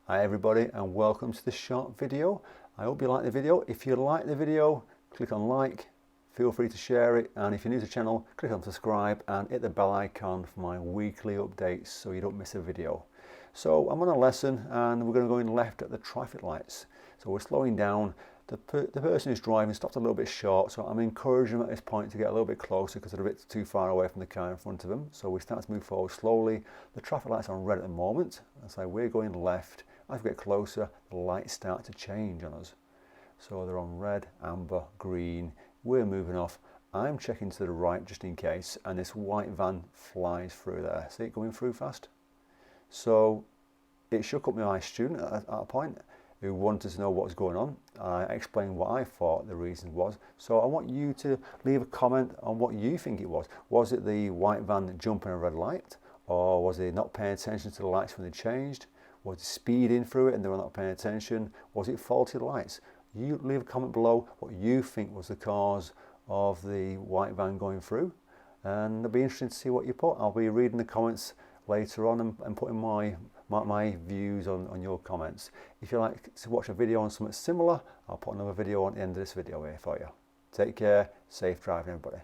Hi everybody and welcome to this short video. I hope you like the video. If you like the video, click on like, feel free to share it, and if you're new to the channel, click on subscribe and hit the bell icon for my weekly updates so you don't miss a video. So I'm on a lesson and we're going to go in left at the traffic lights. So we're slowing down. The person who's driving stopped a little bit short, so I'm encouraging them at this point to get a little bit closer because they're a bit too far away from the car in front of them. So we start to move forward slowly. The traffic lights are on red at the moment, and so we're going left. As we get closer, the lights start to change on us. So they're on red, amber, green. We're moving off. I'm checking to the right just in case, and this white van flies through there. See it going through fast? So it shook up my eye student at a point who wanted to know what was going on. I explained what I thought the reason was. So I want you to leave a comment on what you think it was. Was it the white van jumping a red light? Or was it not paying attention to the lights when they changed? Was it speeding through it and they were not paying attention? Was it faulty lights? You leave a comment below what you think was the cause of the white van going through. And it'll be interesting to see what you put. I'll be reading the comments later on and putting my views on your comments. If you like to watch a video on something similar, I'll put another video on the end of this video here for you. Take care, safe driving everybody.